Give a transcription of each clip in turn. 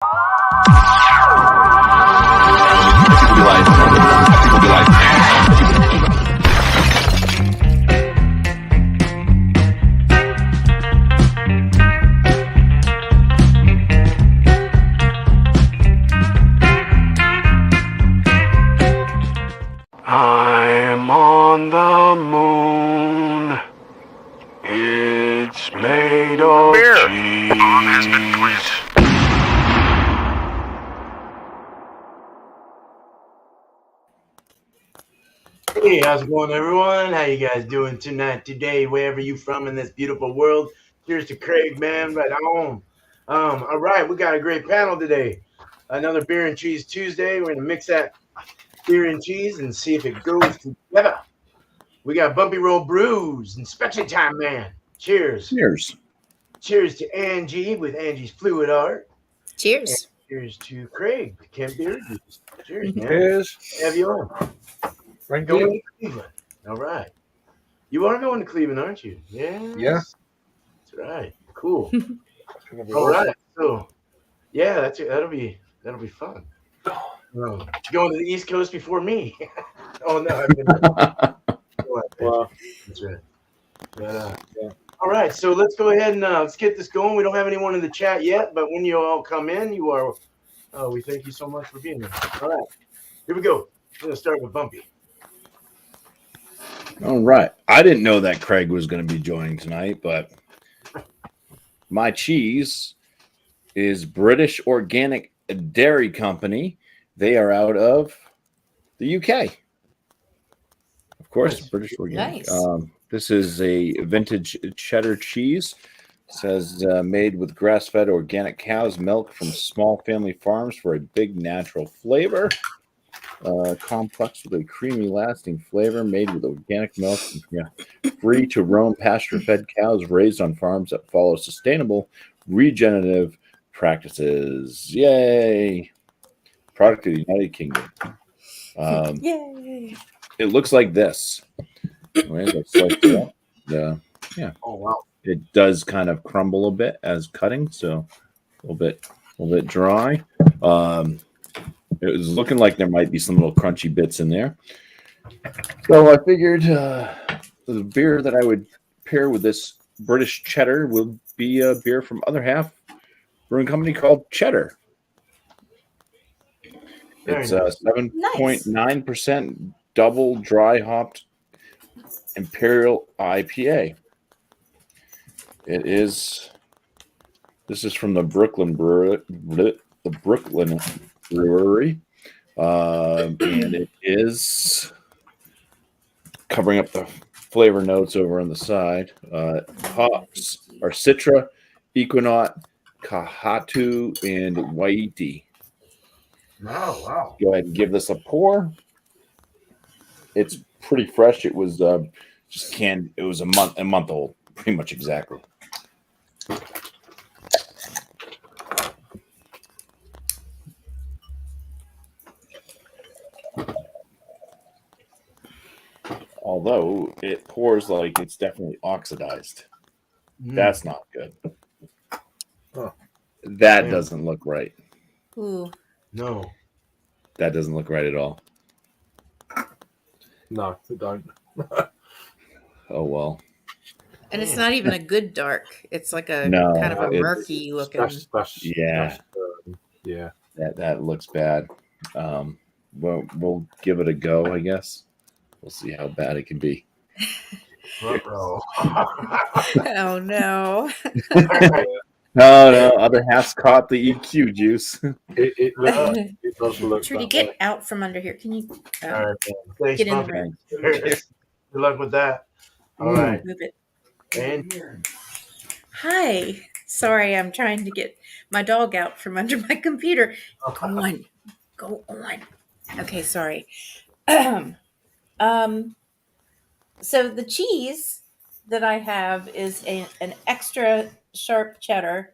I'm on the moon. It's made of cheese. Hey, how's it going, everyone? How you guys doing tonight, today, wherever you from in this beautiful world? Cheers to Craig, man, right home. All right, we got a great panel today. Another Beer and Cheese Tuesday. We're gonna mix that beer and cheese and see if it goes together. We got Bumpy Roll Brews, Inspection Time, man. Cheers. Cheers. Cheers to Angie with Angie's Fluid Art. Cheers. And cheers to Craig, Kent Beer Juice. Cheers, man. Cheers. Have you on? Thank Going you. to Cleveland. All right. You are going to Cleveland, aren't you? Yes. Yeah. That's right. Cool. All right. So, yeah, that'll be fun. You're going to the East Coast before me. Oh no, I've been. Wow. That's right. But, yeah. All right, so let's go ahead and let's get this going. We don't have anyone in the chat yet, but when you all come in, you are. We thank you so much for being here. All right, here we go. We're gonna start with Bumpy. All right. I didn't know that Craig was going to be joining tonight, but my cheese is British Organic Dairy Company. They are out of the UK. Of course, Nice. British Organic. Nice. This is a vintage cheddar cheese. It says made with grass-fed organic cow's milk from small family farms for a big natural flavor. Complex with a creamy, lasting flavor, made with organic milk. Free to roam pasture-fed cows raised on farms that follow sustainable regenerative practices. Yay! Product of the United Kingdom. Yay! It looks like this. Yeah. Oh wow. It does kind of crumble a bit as cutting, so a little bit dry. It was looking like there might be some little crunchy bits in there. So I figured the beer that I would pair with this British cheddar would be a beer from Other Half Brewing Company called Cheddar. It's 7.9% double dry hopped Imperial IPA. This is from the Brooklyn Brewery. And it is covering up the flavor notes over on the side. Hops are Citra, Equinaut, Kahatu, and Waiti. Wow. Go ahead and give this a pour. It's pretty fresh. It was just canned. It was a month old, pretty much exactly. Although it pours like it's definitely oxidized. That's not good. Huh. That doesn't look right. Ooh. No. That doesn't look right at all. No, we don't. Oh, well. And it's not even a good dark. It's like a No, kind of a it's- murky looking. Yeah. Yeah. That looks bad. We'll give it a go, I guess. We'll see how bad it can be. Uh-oh. Oh no. No, Other Half's caught the EQ juice. It does look Trudy, that get way. out from under here. Can you All right, man. Thanks, get in the Bumpy. room? Good luck with that. All right. Move it. And Hi. Sorry, I'm trying to get my dog out from under my computer. Go on. Okay, sorry. So the cheese that I have is an extra sharp cheddar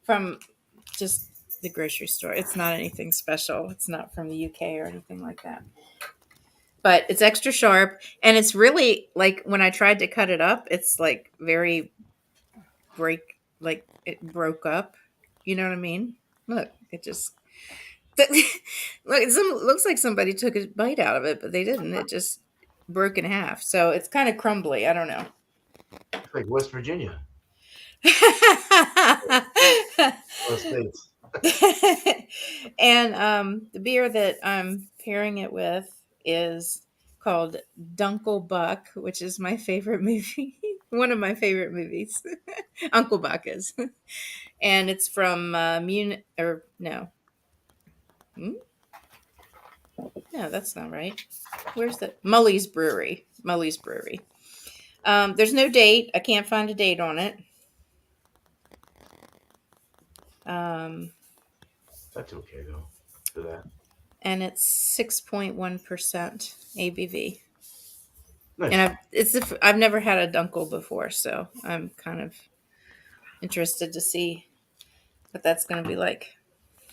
from just the grocery store. It's not anything special. It's not from the UK or anything like that. But it's extra sharp, and it's really like when I tried to cut it up, it's like very it broke up. You know what I mean? Look, It just looks like somebody took a bite out of it, but they didn't. It just broke in half. So it's kind of crumbly. I don't know. It's like West Virginia. Those states. And the beer that I'm pairing it with is called Dunkle Buck, which is my favorite movie. One of my favorite movies. Uncle Buck is. And it's from Munich, or no. Hmm? No, that's not right. Where's the Mully's Brewery? Mully's Brewery. There's no date. I can't find a date on it. That's okay though. For that. And it's 6.1% ABV. Nice. And I've never had a Dunkel before, so I'm kind of interested to see what that's going to be like.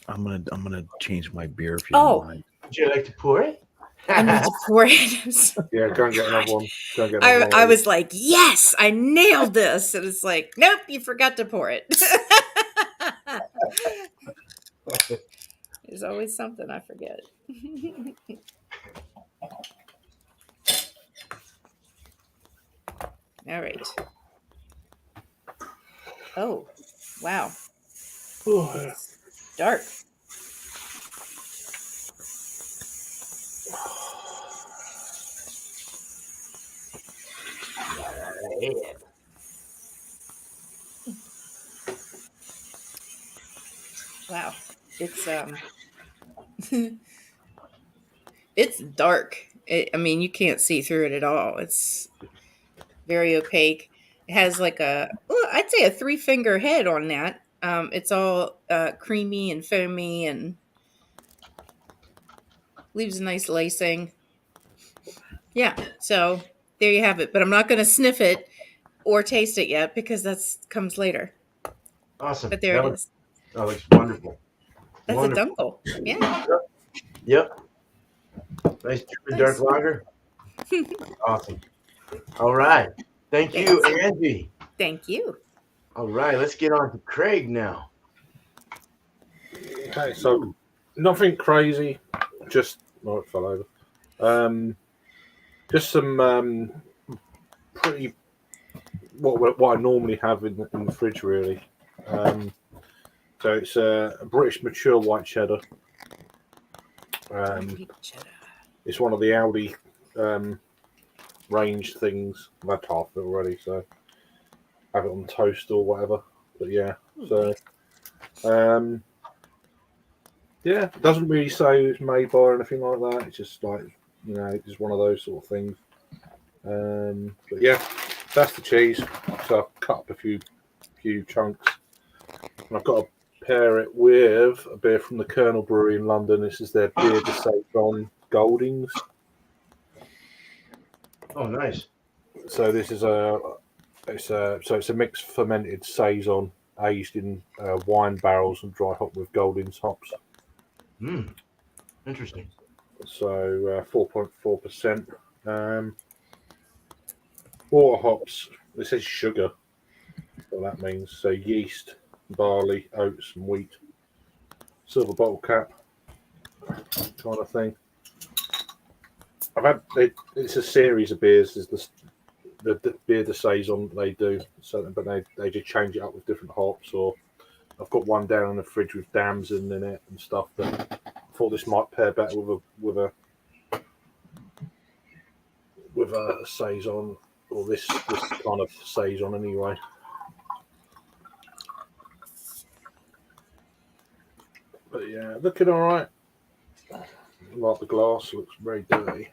I'm gonna change my beer if you Oh. don't mind. Would you like to pour it? I need to pour it. Yeah, go and get another one. Go and get another one. I was like, yes, I nailed this. And it's like, nope, you forgot to pour it. There's always something I forget. All right. Oh, wow. It's dark. Wow. It's it's dark. I mean, you can't see through it at all. It's very opaque. It has like I'd say a 3-finger head on that. It's all creamy and foamy and leaves a nice lacing. Yeah, so there you have it. But I'm not going to sniff it or taste it yet because that comes later. Awesome. But there it is. That looks wonderful. That's Wonderful. a Dunkel. Yeah. Yep. Nice dark lager. Awesome. All right. Thank you, Angie. Thank you. All right, let's get on to Craig now. Okay, so nothing crazy, just it fell over. Just some pretty what I normally have in the fridge, really. So it's a British mature white cheddar. It's one of the Aldi range things. I've had half of it already, so have it on toast or whatever. But yeah, so yeah, it doesn't really say it's made by or anything like that. It's just like, it's one of those sort of things. But yeah, that's the cheese. So I've cut up a few chunks, and I've got to pair it with a beer from the Colonel Brewery in London. This is their beer de Saison Goldings. Oh, nice. So this is it's a mixed fermented saison aged in wine barrels and dry hop with Goldings hops. Interesting. So 4.4%. Water hops. This says sugar. What that means. So yeast, barley, oats, and wheat. Silver bottle cap, kind of thing. It's a series of beers. Is the beer de saison they do. So, but they just change it up with different hops. Or I've got one down in the fridge with damson in it and stuff. That I thought this might pair better with a saison, or this kind of saison anyway. But yeah, looking all right. Like the glass looks very dirty.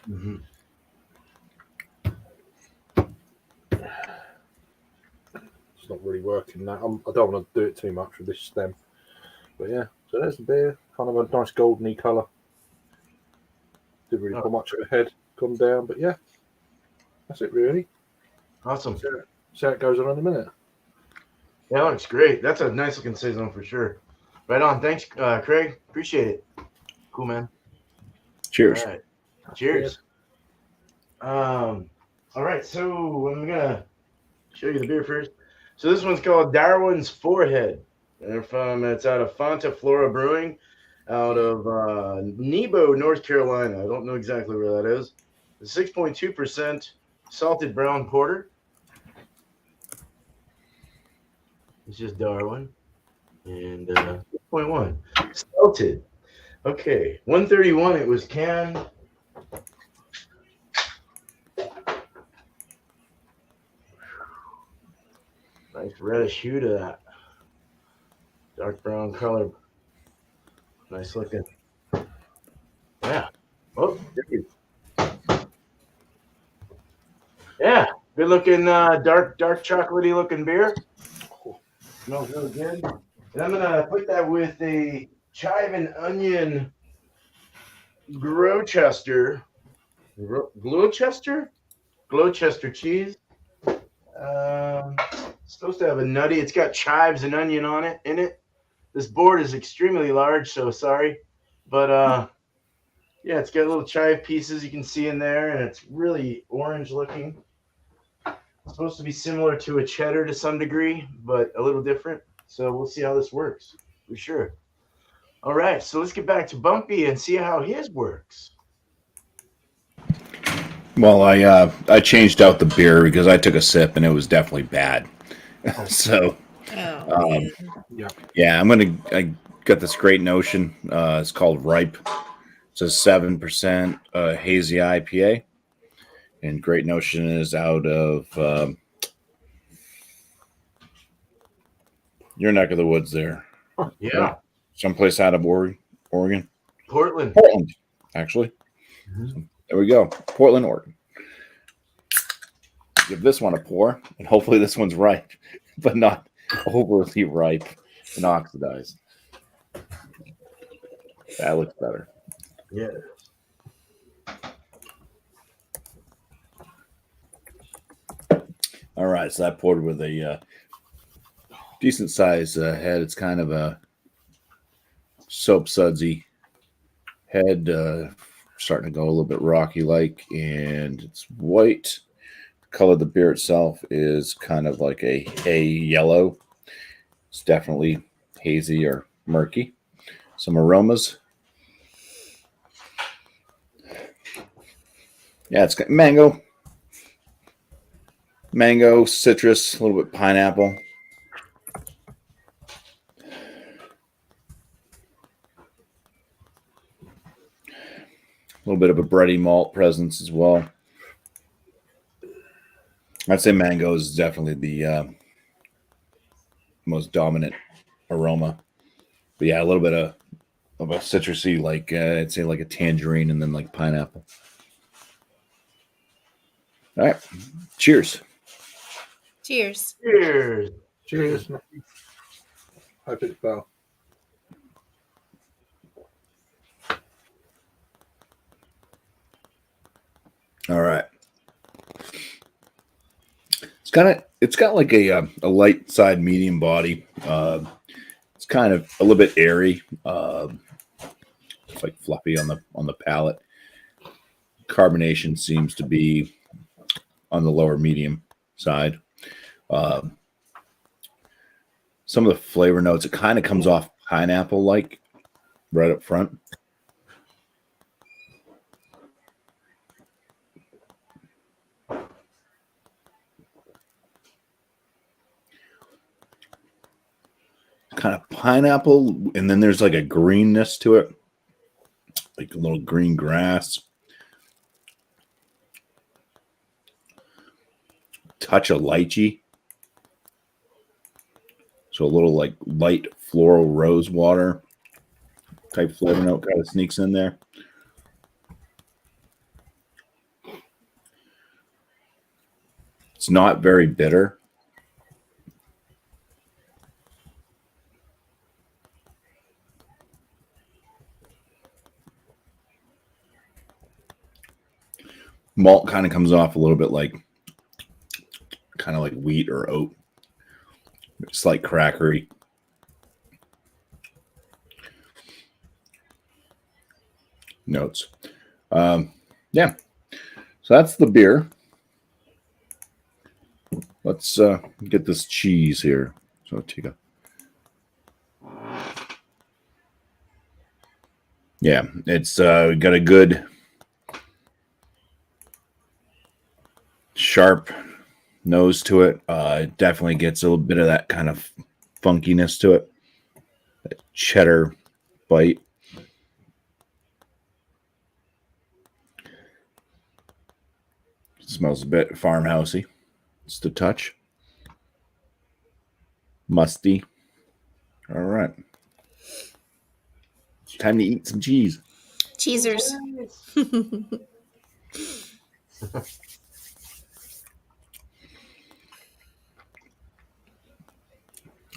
Mm-hmm. It's not really working that. I don't want to do it too much with this stem. But yeah, so there's the beer. Kind of a nice goldeny colour. Didn't really put much of a head come down, but yeah, that's it really. Awesome. See how it goes on in a minute. Yeah, that looks great. That's a nice looking saison for sure. Right on. Thanks, Craig. Appreciate it. Cool, man. Cheers. All right. Cheers. All right, so I'm gonna show you the beer first. So this one's called Darwin's Forehead. It's out of Fonta Flora Brewing, out of Nebo, North Carolina. I don't know exactly where that is. The 6.2% salted brown porter. It's just Darwin. And 6.1 salted. Okay, 131. It was canned. Nice reddish hue to that. Dark brown color. Nice looking. Yeah. Oh, dude. Yeah. Good looking, dark chocolatey looking beer. Smells really good. And I'm gonna put that with a chive and onion Gloucester. Gloucester? Gloucester cheese. It's supposed to have a nutty. It's got chives and onion on it in it. This board is extremely large, so sorry, but yeah, it's got little chive pieces you can see in there, and it's really orange looking. It's supposed to be similar to a cheddar to some degree, but a little different. So we'll see how this works for sure. All right, so let's get back to Bumpy and see how his works. Well, I changed out the beer because I took a sip and it was definitely bad. So Oh, man. yeah, I got this great notion. It's called Ripe. It's a 7% hazy IPA, and Great Notion is out of your neck of the woods there. Yeah, Right? Someplace out of Oregon, Portland. Portland, actually. Mhm. So there we go, Portland, Oregon. Give this one a pour, and hopefully this one's ripe, but not overly ripe and oxidized. That looks better. Yeah. All right, so that poured with a decent size head. It's kind of a soap sudsy head, starting to go a little bit rocky like, and it's white. The color of the beer itself is kind of like a hay yellow. It's definitely hazy or murky. Some aromas. Yeah, it's got mango, citrus, a little bit pineapple. A little bit of a bready malt presence as well. I'd say mango is definitely the most dominant aroma. But yeah, a little bit of a citrusy, like I'd say like a tangerine and then like pineapple. All right. Cheers. Cheers. Cheers. Cheers. Hope it's well. All right. It's got like a light side medium body. It's kind of a little bit airy. It's like fluffy on the palate. Carbonation seems to be on the lower medium side. Some of the flavor notes, it kind of comes off pineapple like right up front. Kind of pineapple, and then there's like a greenness to it, like a little green grass. Touch of lychee. So a little like light floral rose water type flavor note kind of sneaks in there. It's not very bitter. Malt kind of comes off a little bit like kind of like wheat or oat. Slight crackery. Notes. Yeah. So that's the beer. Let's get this cheese here. So take a Yeah, it's got a good sharp nose to it. It definitely gets a little bit of that kind of funkiness to it. That cheddar bite. Smells a bit farmhousey. Just a touch. Musty. All right. It's time to eat some cheese. Cheesers.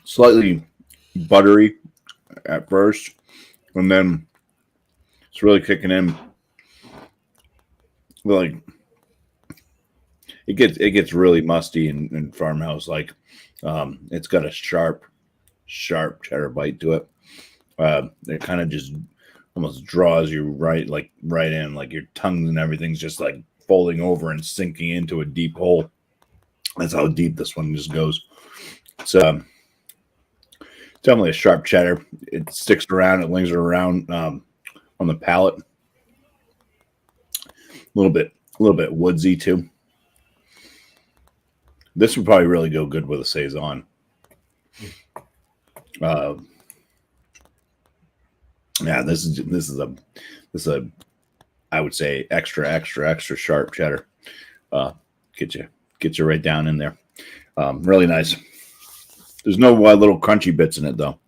Slightly buttery at first, and then it's really kicking in. Like it gets really musty and farmhouse like. It's got a sharp cheddar bite to it. It kind of just almost draws you right in, like your tongue and everything's just like folding over and sinking into a deep hole. That's how deep this one just goes. It's definitely a sharp cheddar. It sticks around, it lingers around on the palate. A little bit woodsy too. This would probably really go good with a saison. Yeah, this is a I would say extra sharp cheddar. Get you right down in there. Really nice. There's no little crunchy bits in it though.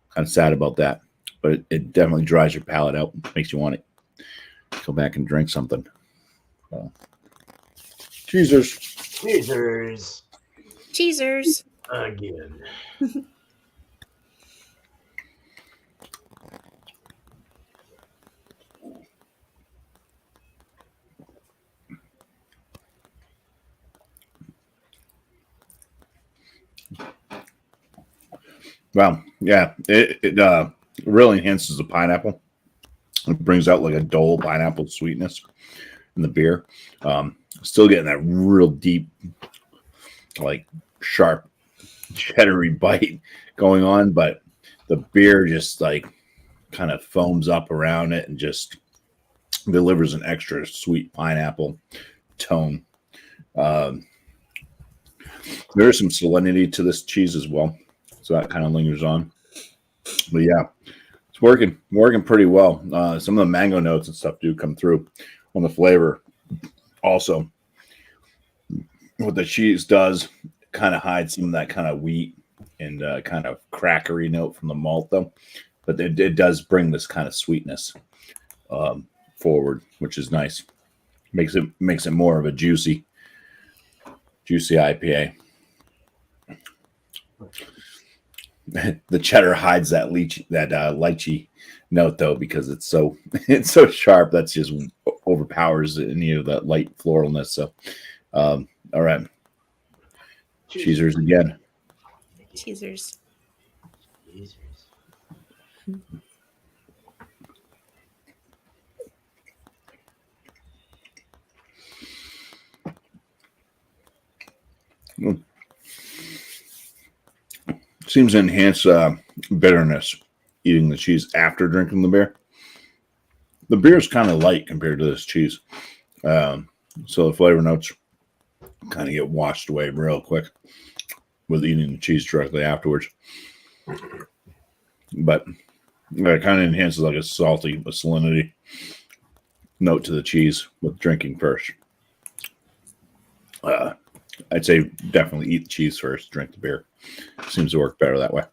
Kind of sad about that, but it definitely dries your palate out. Makes you want to go back and drink something. Cheesers. Cheezers. Cheesers. Again. Wow. Yeah. It really enhances the pineapple. It brings out like a dull pineapple sweetness in the beer. Still getting that real deep, like sharp, cheddary bite going on, but the beer just like kind of foams up around it and just delivers an extra sweet pineapple tone. There is some salinity to this cheese as well, so that kind of lingers on. But yeah, it's working pretty well. Some of the mango notes and stuff do come through on the flavor. Also, what the cheese does kind of hides some of that kind of wheat and kind of crackery note from the malt, though. But it does bring this kind of sweetness forward, which is nice. Makes it more of a juicy IPA. The cheddar hides that lychee note though, because it's so sharp. That's just overpowers any of that light floralness. So, all right, cheesers again. Cheesers. Cheezers. Seems to enhance bitterness eating the cheese after drinking the beer. The beer is kind of light compared to this cheese, so the flavor notes kind of get washed away real quick with eating the cheese directly afterwards. But it kind of enhances like a salinity note to the cheese with drinking first. I'd say definitely eat the cheese first, drink the beer. Seems to work better that way.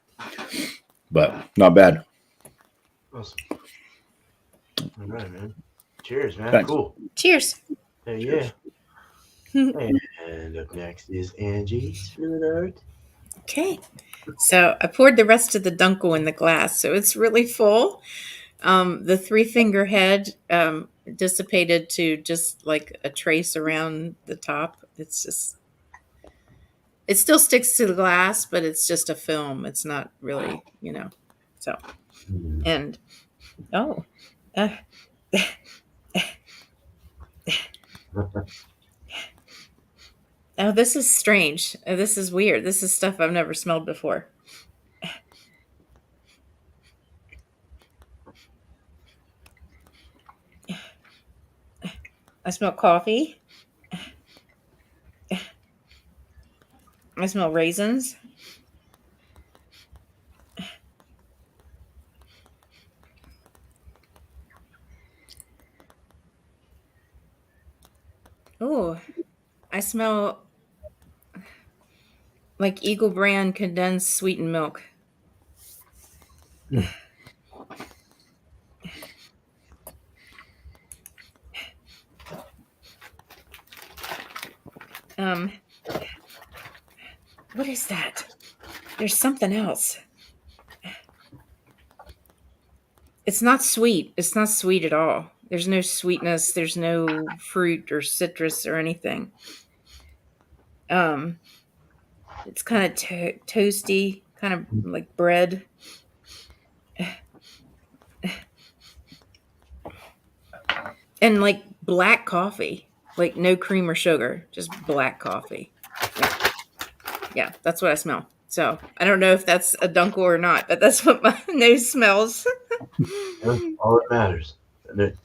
But not bad. Awesome. All right, man. Cheers, man. Thanks. Cool. Cheers. Hey, yeah. And up next is Angie's Fluid Art. Okay. So I poured the rest of the Dunkel in the glass, so it's really full. The three finger head dissipated to just like a trace around the top. It still sticks to the glass, but it's just a film. It's not really, so, and, oh, oh, this is strange. This is weird. This is stuff I've never smelled before. I smell coffee. I smell raisins. Oh, I smell like Eagle brand condensed sweetened milk. Um, what is that? There's something else. It's not sweet. It's not sweet at all. There's no sweetness. There's no fruit or citrus or anything. Um, it's kind of toasty, kind of like bread. And like black coffee, like no cream or sugar, just black coffee. Yeah, that's what I smell. So I don't know if that's a dunkel or not, but that's what my nose smells. That's all that matters.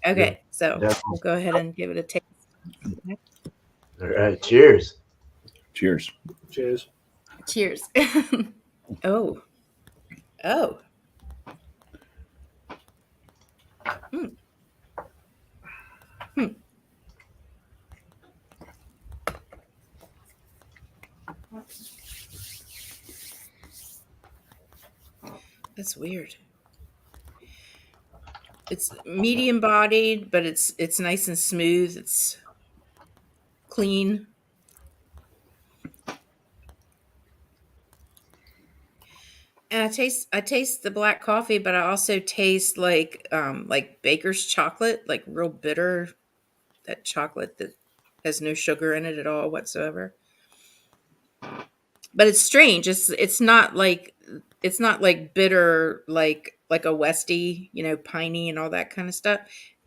Okay, so Definitely. we'll go ahead and give it a taste. All right. Cheers. Cheers. Cheers. Cheers. Oh. Oh. Hmm. Hmm. That's weird. It's medium bodied, but it's nice and smooth. It's clean. And I taste the black coffee, but I also taste like baker's chocolate, like real bitter, that chocolate that has no sugar in it at all whatsoever. But it's strange. It's not like bitter like a Westie, piney and all that kind of stuff.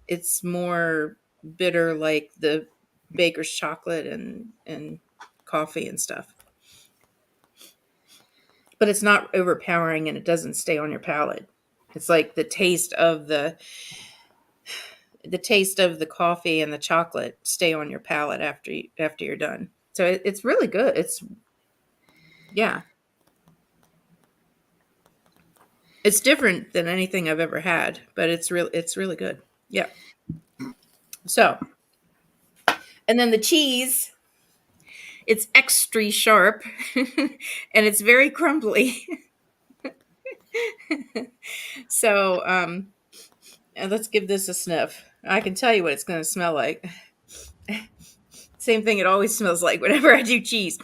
It's more bitter like the baker's chocolate and coffee and stuff. But it's not overpowering and it doesn't stay on your palate. It's like the taste of the coffee and the chocolate stay on your palate after you're done. So it's really good. Yeah. It's different than anything I've ever had, but it's really good. Yeah. So, and then the cheese, it's extra sharp and it's very crumbly. So, let's give this a sniff. I can tell you what it's going to smell like. Same thing it always smells like whenever I do cheese.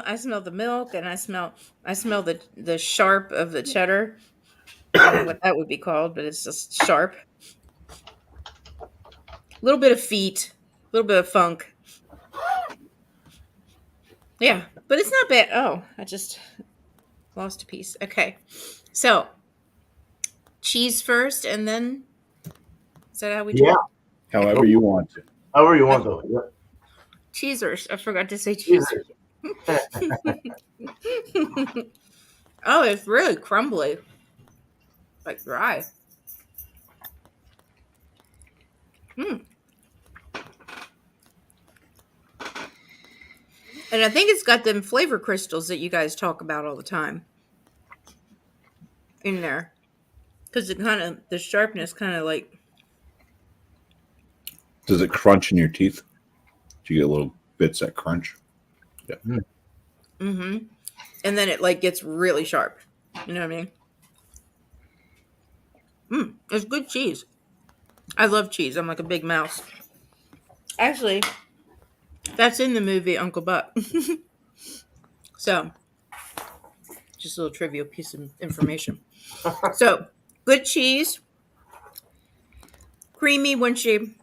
I smell the milk and I smell the sharp of the cheddar. I don't know what that would be called, but it's just sharp. A little bit of feet, a little bit of funk. Yeah, but it's not bad. Oh, I just lost a piece. Okay. So, cheese first and then is that how we do Yeah. it? However you want to. However you want though. Yeah. Cheesers. I forgot to say cheese. Cheers. Oh, it's really crumbly. Like dry. And I think it's got them flavor crystals that you guys talk about all the time in there. Because the sharpness kind of like. Does it crunch in your teeth? Do you get little bits that crunch? Yeah. Mm-hmm. And then it like gets really sharp. You know what I mean? It's good cheese. I love cheese. I'm like a big mouse. Actually, that's in the movie Uncle Buck. So, just a little trivial piece of information. So, good cheese. Creamy once you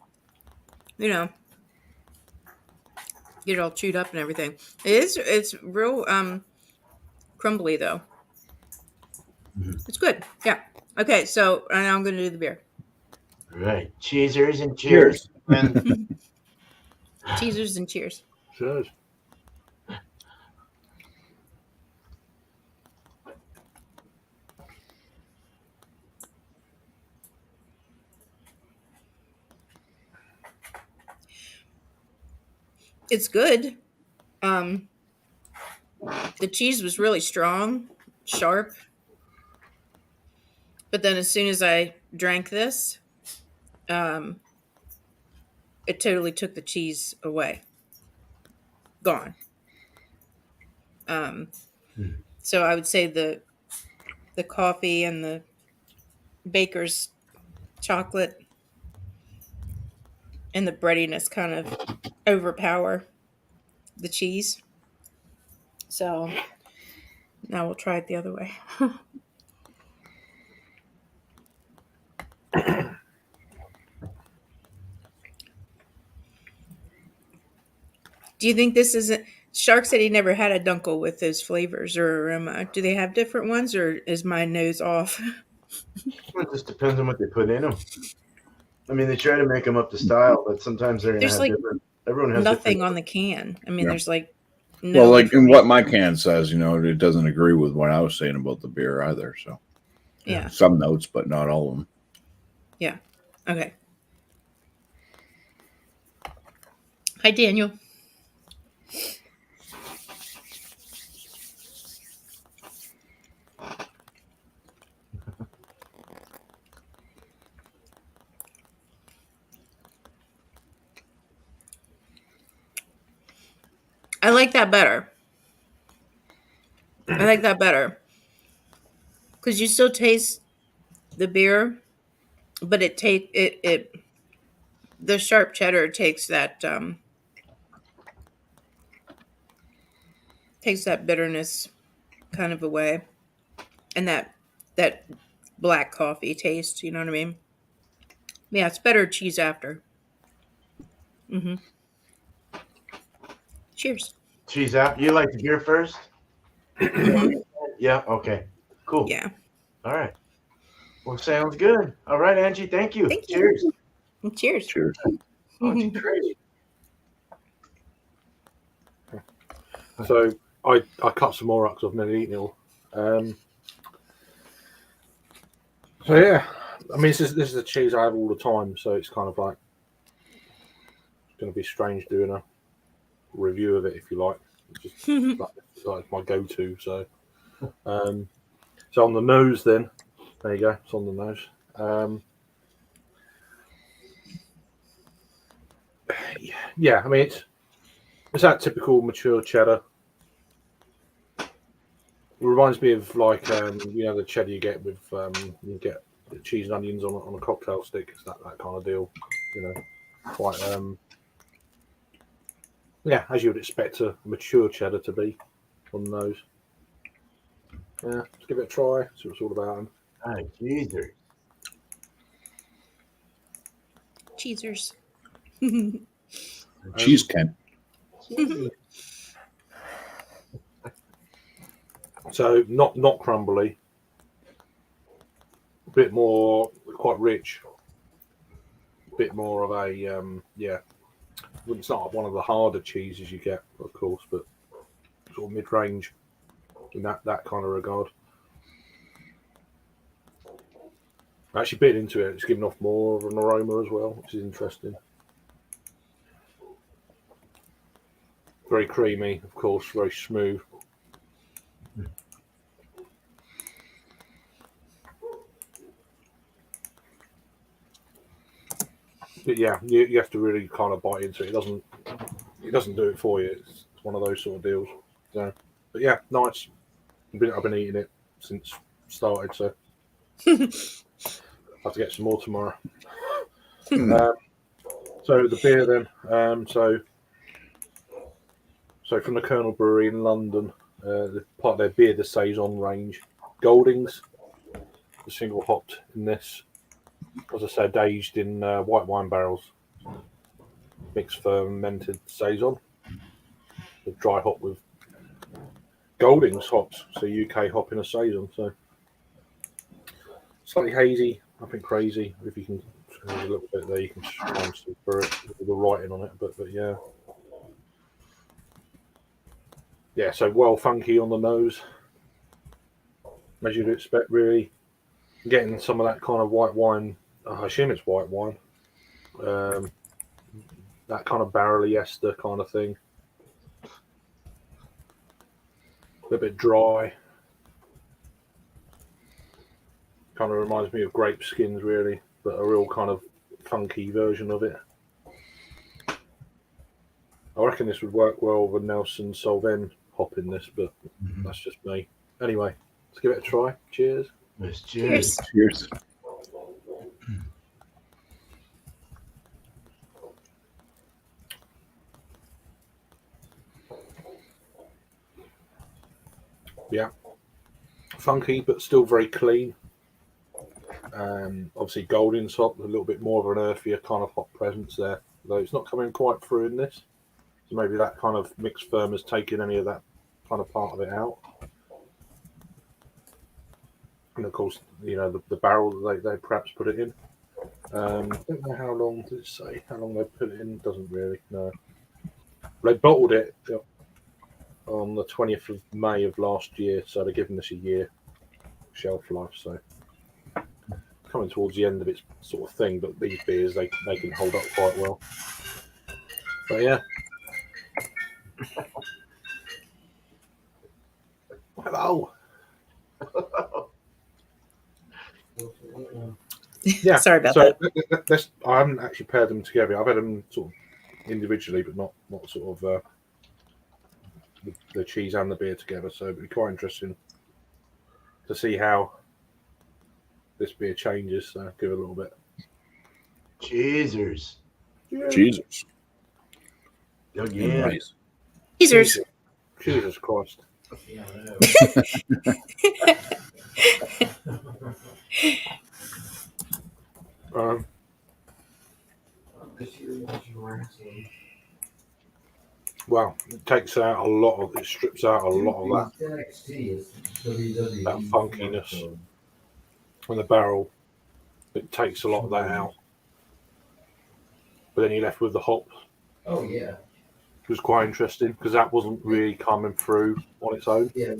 get it all chewed up and everything. It's real crumbly though. It's good. Yeah. Okay, so now I'm going to do the beer. All right. Cheesers and cheers. And Cheezers and cheers. Cheers. It's good. The cheese was really strong, sharp. But then as soon as I drank this, it totally took the cheese away. Gone. So I would say the coffee and the baker's chocolate and the breadiness kind of overpower the cheese. So now we'll try it the other way. Do you think this isn't? Shark said he never had a dunkel with those flavors or aroma. Do they have different ones, or is my nose off? It just depends on what they put in them. I mean, they try to make them up to style, but sometimes they're going to There's have like different. Everyone has nothing different. on the can. I mean, Yeah. there's like no. Well, like in what information. my can says, it doesn't agree with what I was saying about the beer either. So Yeah. some notes, but not all of them. Yeah. Okay. Hi, Daniel. I like that better. I like that better because you still taste the beer, but it the sharp cheddar takes that bitterness kind of away, and that black coffee taste. You know what I mean? Yeah, it's better cheese after. Mm-hmm. Cheers. Cheese out. You like the beer first? Mm-hmm. Yeah. Okay. Cool. Yeah. All right. Well, sounds good. All right, Angie. Thank you. Thank you. Cheers. Cheers. Cheers. Auntie Tracy. So I cut some more up because I've nearly eaten it all. So yeah, I mean this is a cheese I have all the time, so it's kind of like it's going to be strange doing a review of it if you like. It's just like my go-to. So so on the nose, then there you go. It's on the nose. Yeah, I mean it's that typical mature cheddar. It reminds me of like the cheddar you get with you get the cheese and onions on a cocktail stick. It's that kind of deal, quite as you would expect a mature cheddar to be on the nose. Yeah, let's give it a try. See what it's all about. All right, cheeser. Cheezers. Cheese can. So not crumbly, a bit more, quite rich, a bit more of a It's not one of the harder cheeses you get, of course, but sort of mid-range in that kind of regard. I actually bit into it. It's giving off more of an aroma as well, which is interesting. Very creamy, of course, very smooth. But yeah, you have to really kind of bite into it. It doesn't do it for you. It's one of those sort of deals. So, but yeah, nice. I've been eating it since started, so I'll have to get some more tomorrow. So the beer then, so from the Colonel Brewery in London, the part of their beer, the Saison range, Goldings, the single hopped in this, as I said, aged in white wine barrels, mixed fermented Saison, the dry hop with Goldings hops, so UK hop in a Saison, so slightly hazy, nothing crazy, if you can There's a little bit there you can try and see through it with the writing on it, but yeah. Yeah, so well funky on the nose, as you'd expect, really. Getting some of that kind of white wine, I assume it's white wine, that kind of barrely ester kind of thing. A bit dry. Kind of reminds me of grape skins, really, but a real kind of funky version of it. I reckon this would work well with Nelson Sauvin hop in this, but that's just me. Anyway, let's give it a try. Cheers. Yes, cheers. Cheers. Yeah. Funky, but still very clean. Obviously, Golding's hop, a little bit more of an earthier kind of hop presence there, though it's not coming quite through in this. So maybe that kind of mixed firm has taken any of that kind of part of it out. And of course, you know, the barrel that they perhaps put it in. I don't know how long did it say? How long they put it in? Doesn't really know. They bottled it on the 20th of May of last year, so they're giving this a year shelf life. So coming towards the end of its sort of thing, but these beers they can hold up quite well. But yeah. Hello. Yeah. Sorry about so that. I haven't actually paired them together. I've had them sort of individually, but not sort of the cheese and the beer together. So it'd be quite interesting to see how this beer changes. So give it a little bit. Cheezers. Jesus. Again. Nice. Teasers. Jesus Christ. Well, it takes out a lot of, it strips out a lot of that funkiness from the barrel. It takes a lot of that out. But then you're left with the hop. Oh yeah. Which was quite interesting because that wasn't really coming through on its own. Yeah.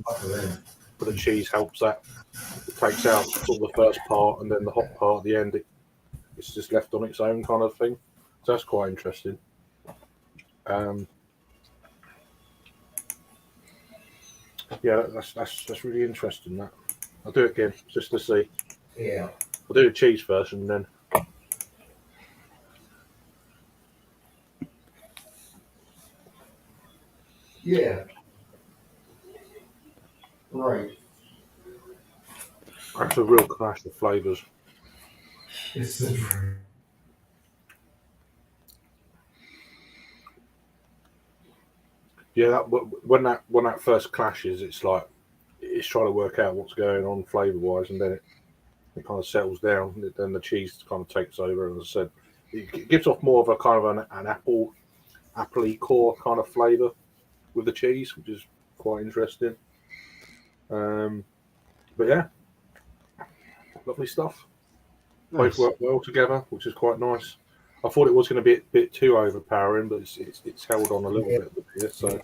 But the cheese helps that. It takes out sort of the first part and then the hop part at the end. It's just left on its own kind of thing. So that's quite interesting. Yeah, that's really interesting. That I'll do it again just to see. Yeah. I'll do the cheese first and then. Yeah. Right. That's a real clash of flavours. It's the Yeah, that when that first clashes, it's like it's trying to work out what's going on flavour wise, and then it kind of settles down. And then the cheese kind of takes over, and as I said, it gives off more of a kind of an appley core kind of flavour with the cheese, which is quite interesting. But yeah, lovely stuff. Nice. Both work well together, which is quite nice. I thought it was going to be a bit too overpowering, but it's held on a little bit with here. So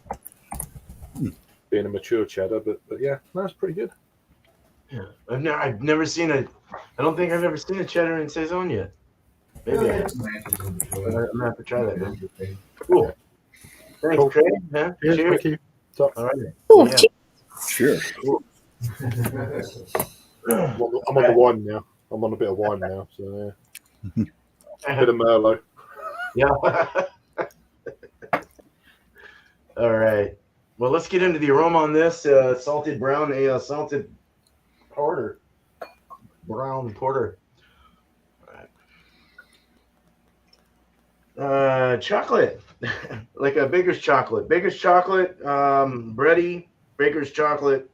being a mature cheddar, but yeah, that's pretty good. Yeah. I've never seen a. I don't think I've ever seen a cheddar in saison yet. Maybe I have. I'm gonna have to try that. Man. Cool. Thanks, Cool. Craig. Huh? Cheers, Cheers. thank you. So, All right. Oh, Yeah. Sure. I'm on the wine now. I'm on a bit of wine now, so yeah. A bit of Merlot. Yeah. All right. Well, let's get into the aroma on this salted brown, salted porter. Brown porter. All right. Chocolate. Like a baker's chocolate. Baker's chocolate, bready, baker's chocolate.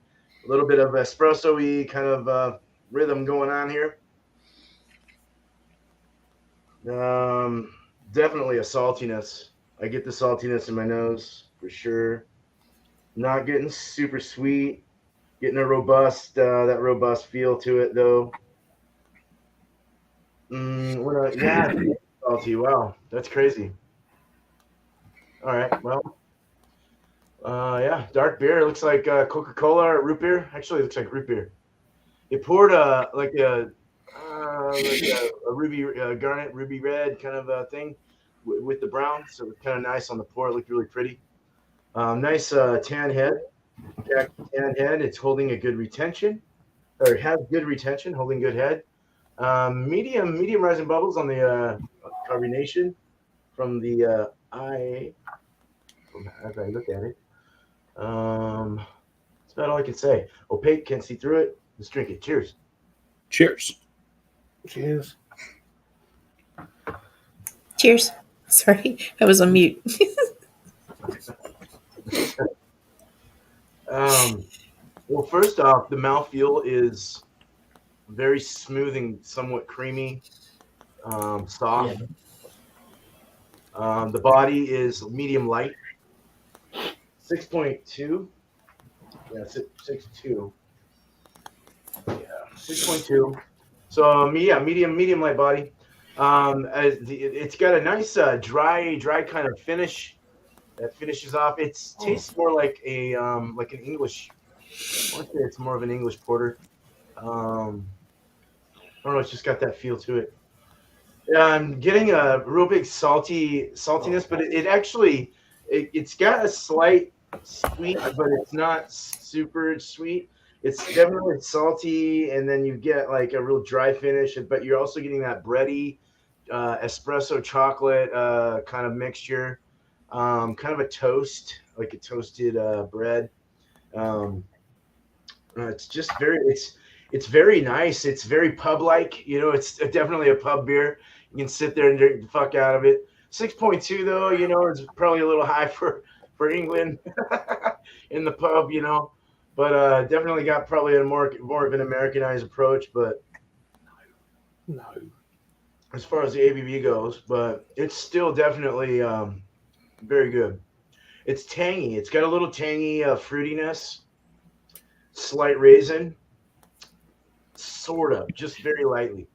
A little bit of espresso-y kind of rhythm going on here. Definitely a saltiness. I get the saltiness in my nose for sure. Not getting super sweet. Getting a robust, that robust feel to it though. Yeah, it's salty. Wow, that's crazy. All right, well, yeah, dark beer. It looks like Coca-Cola or root beer. Actually, it looks like root beer. It poured like a ruby garnet, ruby red kind of thing with the brown, so it was kind of nice on the pour. It looked really pretty. Nice tan head, khaki tan head. It's holding a good retention, or has good retention, holding good head. Medium rising bubbles on the carbonation from the as I look at it. That's about all I can say. Opaque, can't see through it. Let's drink it. Cheers. Cheers. Cheers. Cheers. Sorry, I was on mute. Well, first off, the mouthfeel is very smooth and somewhat creamy, soft. The body is medium light, 6.2. Yeah, 6.2. Yeah, 6.2. So yeah, medium light body. It's got a nice dry kind of finish that finishes off. It tastes more like an English. I want to say it's more of an English porter. I don't know. It's just got that feel to it. Yeah, I'm getting a real big saltiness, but it actually it's got a slight sweet, but it's not super sweet. It's definitely salty, and then you get like a real dry finish, but you're also getting that bready espresso chocolate kind of mixture, kind of a toast, like a toasted bread. Um, it's just it's very nice. It's very pub like. You know, it's definitely a pub beer. You can sit there and drink the fuck out of it. 6.2 though, you know, is probably a little high for England in the pub, you know. But definitely got probably a more of an Americanized approach. But No. as far as the ABV goes, but it's still definitely very good. It's tangy. It's got a little tangy fruitiness, slight raisin, sort of, just very lightly.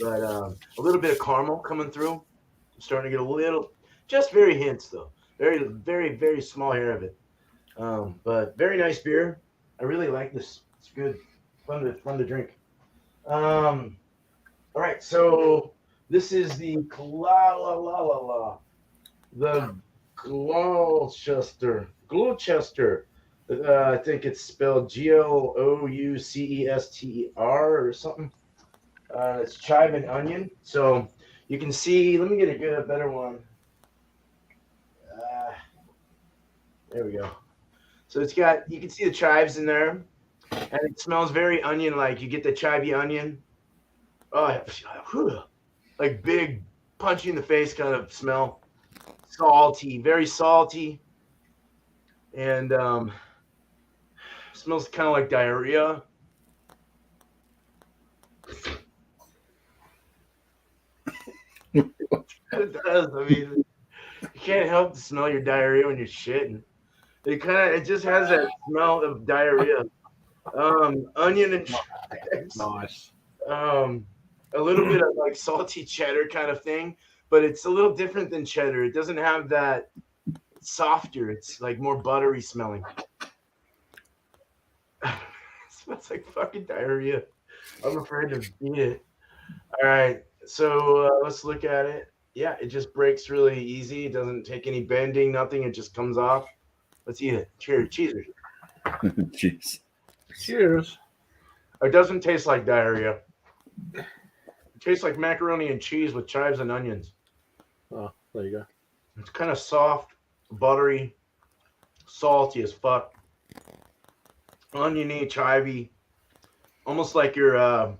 But a little bit of caramel coming through. I'm starting to get a little, just very hints though. Very small hair of it. But very nice beer. I really like this. It's good. Fun to drink. All right, so this is the the Gloucester. I think it's spelled Gloucester or something. It's chive and onion. So you can see. Let me get a better one. Uh, there we go. So you can see the chives in there, and it smells very onion-like. You get the chivy onion. Oh, like big, punch you in the face kind of smell. Salty, very salty, and smells kind of like diarrhea. It does. I mean, you can't help to smell your diarrhea when you're shitting. It just has that smell of diarrhea. Onion and chives. Nice. A little bit of like salty cheddar kind of thing, but it's a little different than cheddar. It doesn't have that softer. It's like more buttery smelling. It smells like fucking diarrhea. I'm afraid to eat it. All right, so let's look at it. Yeah, it just breaks really easy. It doesn't take any bending, nothing. It just comes off. Let's eat it. Cheers. Jeez. Cheers. It doesn't taste like diarrhea. It tastes like macaroni and cheese with chives and onions. Oh, there you go. It's kind of soft, buttery, salty as fuck. Oniony, chivy. Almost like you're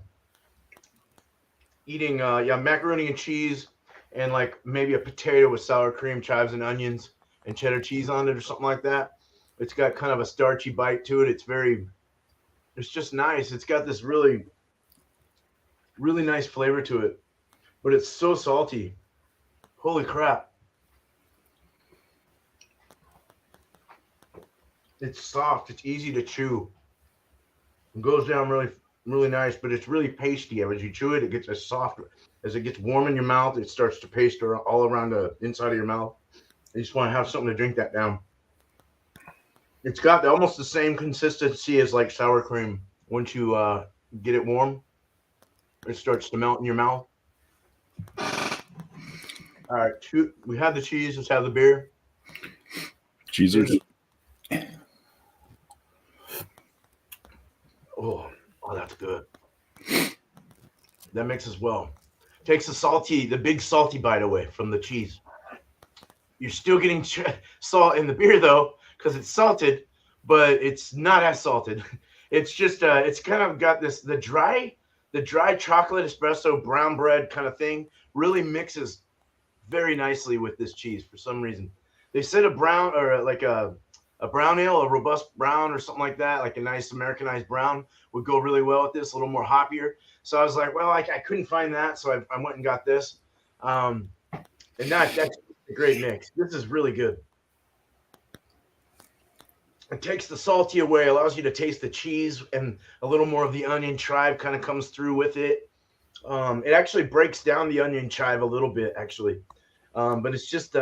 eating macaroni and cheese and like maybe a potato with sour cream, chives and onions and cheddar cheese on it or something like that. It's got kind of a starchy bite to it. It's just nice. It's got this really nice flavor to it, but it's so salty. Holy crap. It's soft. It's easy to chew. It goes down really nice, but it's really pasty. As you chew it, it gets a soft. As it gets warm in your mouth, it starts to paste all around the inside of your mouth. You just want to have something to drink that down. It's got almost the same consistency as like sour cream. Once you get it warm, it starts to melt in your mouth. All right, we have the cheese. Let's have the beer. Cheesers. Oh, that's good. That mixes well. Takes the big salty bite away from the cheese. You're still getting salt in the beer though, because it's salted, but it's not as salted. It's just it's kind of got the dry chocolate espresso brown bread kind of thing really mixes very nicely with this cheese for some reason. They said a brown or like a brown ale, a robust brown or something like that, like a nice Americanized brown would go really well with this, a little more hoppier. So I was like, well, I couldn't find that, so I went and got this. And that's a great mix. This is really good. It takes the salty away, allows you to taste the cheese, and a little more of the onion chive kind of comes through with it. It actually breaks down the onion chive a little bit, actually. But it's just,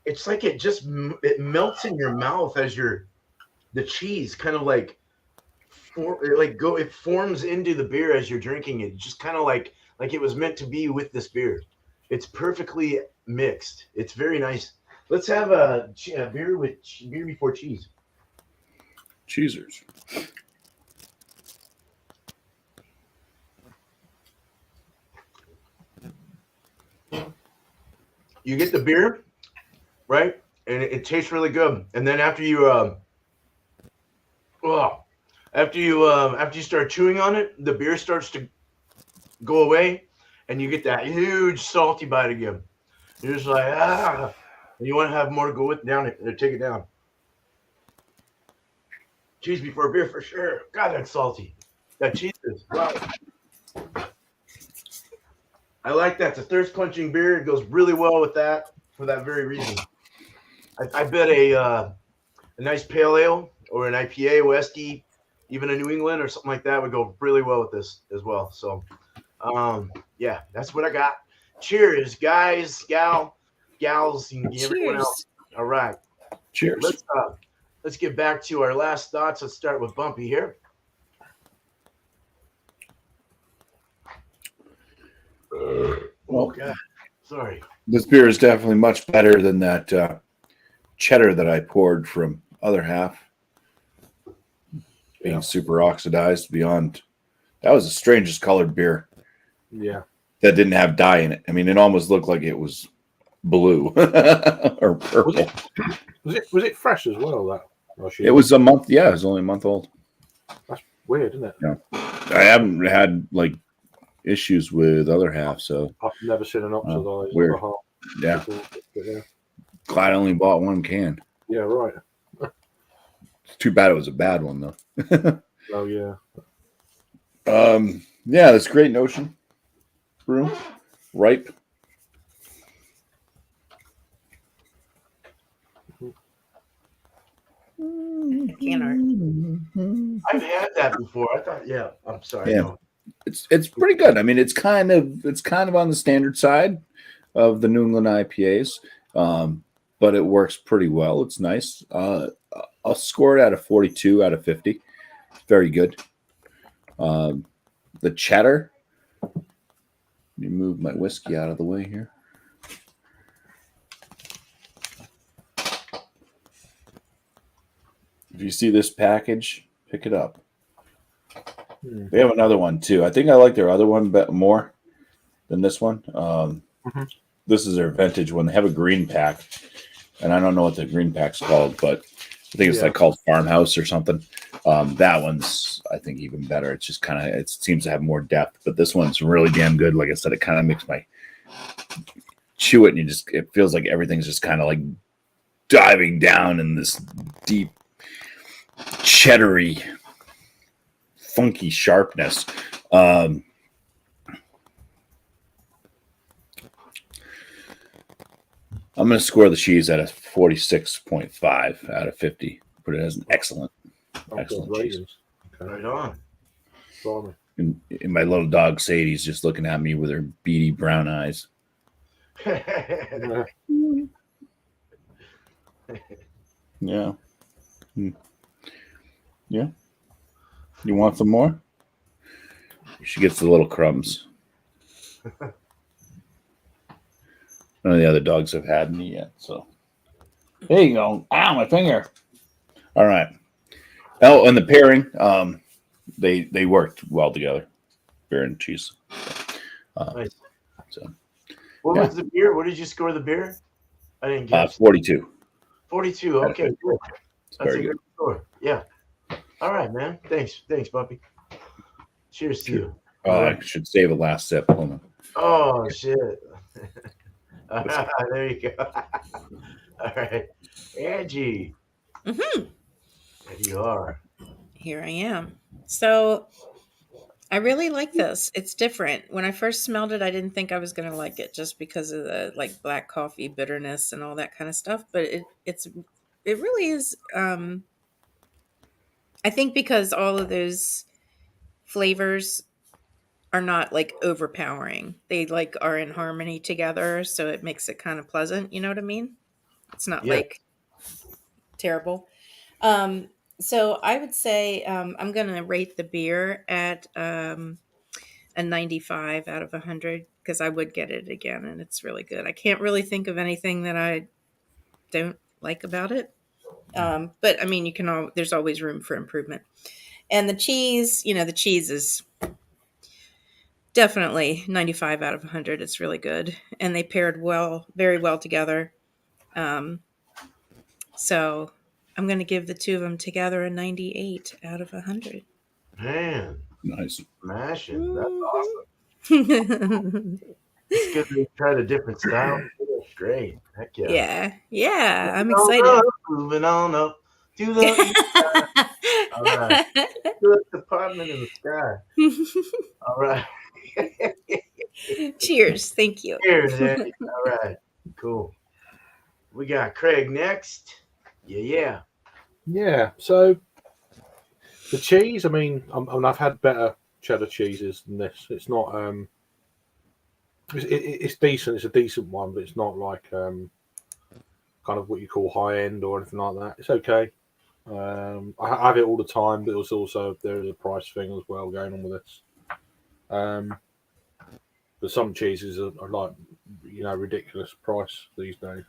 it's like it melts in your mouth as the cheese kind of like, it forms into the beer as you're drinking it, just kind of like it was meant to be with this beer. It's perfectly mixed. It's very nice. Let's have a beer with beer before cheese. Cheesers. You get the beer, right? And it tastes really good. And then after you start chewing on it, the beer starts to go away, and you get that huge salty bite again. You're just like, and you want to have more to go with down it, take it down. Cheese before beer for sure. God, that's salty. That cheese is wow. I like that. It's a thirst quenching beer. It goes really well with that for that very reason. I bet a nice pale ale or an IPA, Westy, even a New England or something like that would go really well with this as well. So, yeah, that's what I got. Cheers, guys, gals, and everyone else. All right. Cheers. Let's get back to our last thoughts. Let's start with Bumpy here. Oh, God. Sorry. This beer is definitely much better than that cheddar that I poured from other half. Being super oxidized beyond. That was the strangest colored beer. Yeah. That didn't have dye in it. I mean, it almost looked like it was blue or purple. Was it fresh as well? That it was a month. Yeah, it was only a month old. That's weird, isn't it? Yeah. I haven't had like issues with other half, so I've never seen an oxidized. Weird. Yeah. Yeah. Glad I only bought one can. Yeah, right. It's too bad it was a bad one though. Oh yeah. Yeah, that's great notion. Brew. Ripe. Can art. I've had that before. I thought, yeah. I'm sorry. Yeah. No. It's pretty good. I mean, it's kind of on the standard side of the New England IPAs, but it works pretty well. It's nice. I'll score it out of 42 out of 50. Very good. The cheddar. Let me move my whiskey out of the way here. If you see this package, pick it up. They have another one too. I think I like their other one more than this one. This is their vintage one. They have a green pack, and I don't know what the green pack's called, but I think it's like called Farmhouse or something. That one's, I think, even better. It's just kind of, it seems to have more depth, but this one's really damn good. Like I said, it kind of makes my chew it, and it feels like everything's just kind of like diving down in this deep, cheddary, funky sharpness. I'm going to score the cheese at a 46.5 out of 50. Put it as an excellent cheese. Right on. Blimey. And my little dog Sadie's just looking at me with her beady brown eyes. Yeah. Yeah. Yeah. You want some more? She gets the little crumbs. None of the other dogs have had any yet. So there you go. Ow, my finger. All right. Oh, and the pairing, they worked well together. Beer and cheese. Nice. So What Yeah. was the beer? What did you score the beer? I didn't catch. 42. 42. Okay, cool. It's That's very a good. good score. Yeah. All right, man. Thanks, Bumpy. Cheers to you. Oh, All I right. should save a last sip. Hold on. Oh shit. All right, there you go. All right, Angie, Hmm. there you are. Here I am. So I really like this. It's different. When I first smelled it, I didn't think I was going to like it just because of the like black coffee bitterness and all that kind of stuff. But it really is. I think because all of those flavors are not like overpowering. They like are in harmony together, so it makes it kind of pleasant. You know what I mean? It's not Yeah, like terrible. Um, so I would say I'm going to rate the beer at a 95 out of 100 because I would get it again and it's really good. I can't really think of anything that I don't like about it. But I mean, there's always room for improvement. And the cheese, the cheese is definitely 95 out of 100. It's really good. And they paired very well together. Um, so I'm going to give the two of them together a 98 out of 100. man, Nice. smashing. That's awesome. Mhm. It's good to try the different styles. That's great. Heck yeah. Yeah, I'm Moving on excited. up, moving on up to the all right. Good department in the sky. All right. Cheers. Thank you. Cheers, Andy. All right. Cool. We got Craig next. Yeah. Yeah. So the cheese, I mean, I've had better cheddar cheeses than this. It's not. It's decent. It's a decent one, but it's not like kind of what you call high end or anything like that. It's okay. I have it all the time, but it's also there is a price thing as well going on with this. But some cheeses are like ridiculous price these days.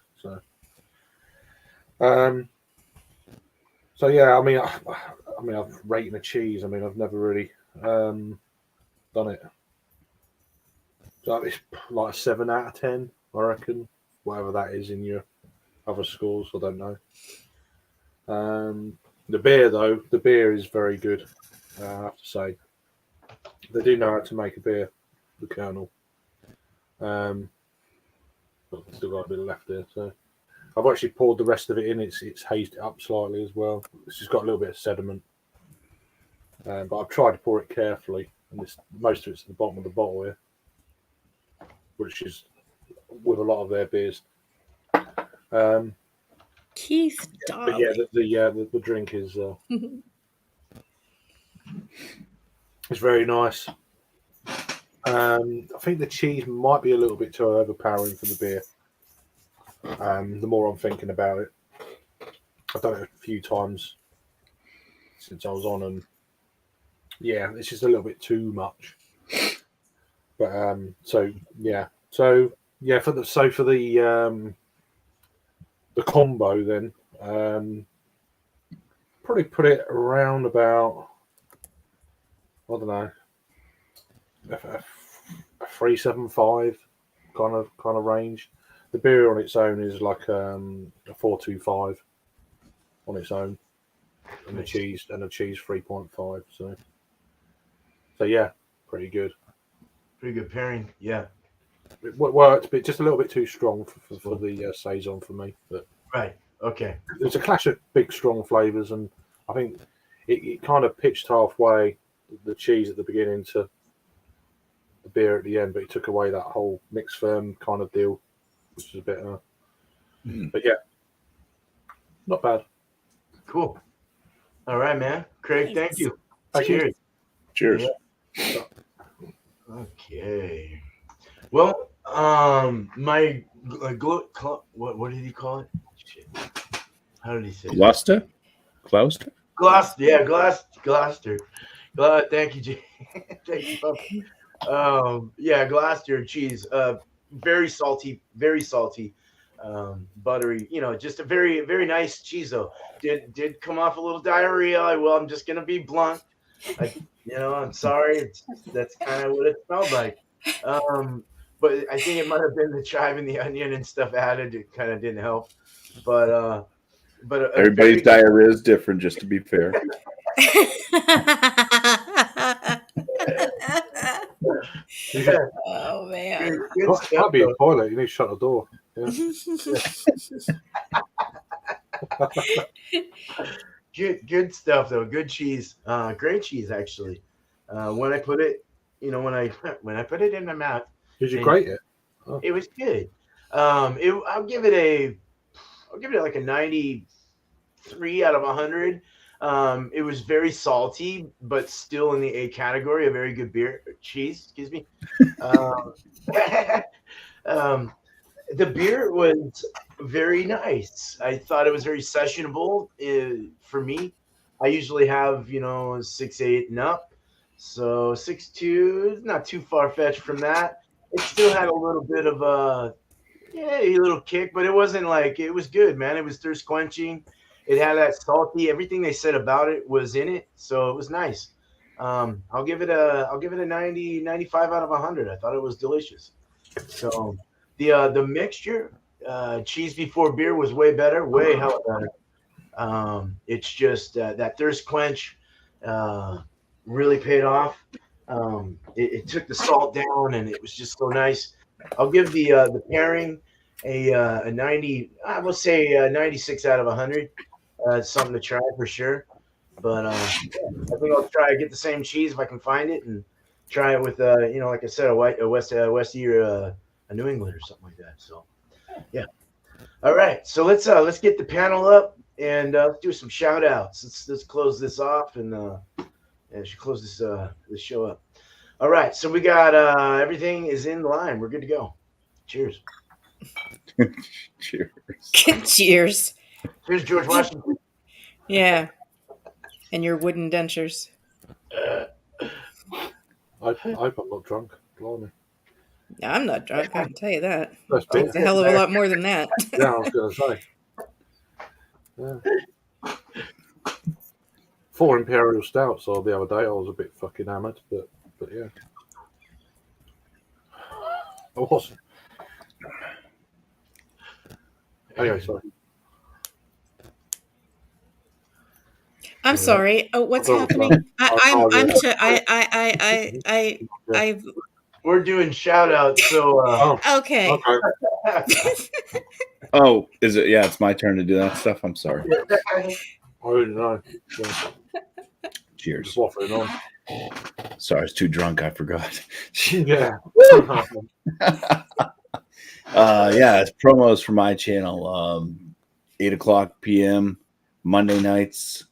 Um, so yeah, I've rated a cheese. I mean, I've never really done it. So it's like a 7 out of 10, I reckon. Whatever that is in your other scores, I don't know. The beer is very good. I have to say, they do know how to make a beer. The Colonel, but I've still got a bit left there. So I've actually poured the rest of it in. It's hazed it up slightly as well. It's just got a little bit of sediment, but I've tried to pour it carefully, and most of it's at the bottom of the bottle here, which is with a lot of their beers. Keith But yeah, Dolly. the drink is it's very nice. I think the cheese might be a little bit too overpowering for the beer. The more I'm thinking about it, I've done it a few times since I was on, and yeah, it's just a little bit too much. But so yeah, for the combo then, probably put it around about, I don't know, a 375 kind of range. The beer on its own is like a 425 on its own, and the cheese 3.5. So yeah, pretty good. Pretty good pairing. Yeah. It worked, but just a little bit too strong for the saison for me. But Right. Okay. there's a clash of big strong flavors, and I think it kind of pitched halfway, the cheese at the beginning to the beer at the end, but it took away that whole mixed firm kind of deal, which is a bit. But yeah, not bad. Cool. All right, man. Craig, Nice. thank you. Thank you. Cheers. Cheers. Yeah. Okay. Well, my what did he call it? Shit. How did he say it? Gloucester? Gloucester? Gloucester. Yeah, Gloucester. Thank you, thank you, Bumpy. Yeah, Gloucester cheese. Very salty, very salty, buttery. You know, just a very nice cheese though. Did come off a little diarrhea. I'm just gonna be blunt. I'm sorry. That's kind of what it smelled like. Um, but I think it might have been the chive and the onion and stuff added. It kind of didn't help. But a Everybody's very diarrhea is different, just to be fair. Oh man. good stuff Might be a though. toilet. You need to shut the door. Yeah. Good stuff though. Good cheese. Great cheese actually. When I put it, when I put it in my mouth, Did you and grate it? it was good. I'll give it like a 93 out of 100. It was very salty, but still in the A category. A very good beer cheese. Excuse me. Um, um, the beer was very nice. I thought it was very sessionable. For me, I usually have 6, 8 and up, so 6.2 is not too far fetched from that. It still had a little bit of a little kick, but it wasn't like it was good, man. It was thirst quenching. It had that salty. Everything they said about it was in it, so it was nice. I'll give it a 90, 95 out of 100. I thought it was delicious. So the mixture, cheese before beer was way better, way hell better. It's just that thirst quench really paid off. It took the salt down, and it was just so nice. I'll give the pairing a 90. I will say 96 out of 100. It's something to try for sure. But I think I'll try to get the same cheese if I can find it, and try it with like I said, a Westie or a New England or something like that. So yeah. All right. So let's get the panel up, and let's do some shout outs. Let's close this off, and should close this show up. All right. So we got everything is in line. We're good to go. Cheers. Cheers. Cheers. Cheers, George Washington. Yeah. And your wooden dentures. I hope I'm not drunk. Blimey. No, I'm not drunk. I can tell you that. That's beer. It's a hell of a lot more than that. Yeah, I was going to say. Yeah. 4 Imperial Stouts the other day. I was a bit fucking hammered, but yeah. I wasn't. Anyway, sorry. I'm sorry. Oh, what's Oh, happening? I've We're doing shout outs. So okay. Oh, is it? Yeah, it's my turn to do that stuff. I'm sorry. I didn't know. Yeah. Cheers. Just waffling on. Sorry, I was too drunk. I forgot. Yeah. Yeah, it's promos for my channel. 8:00 p.m. Monday nights.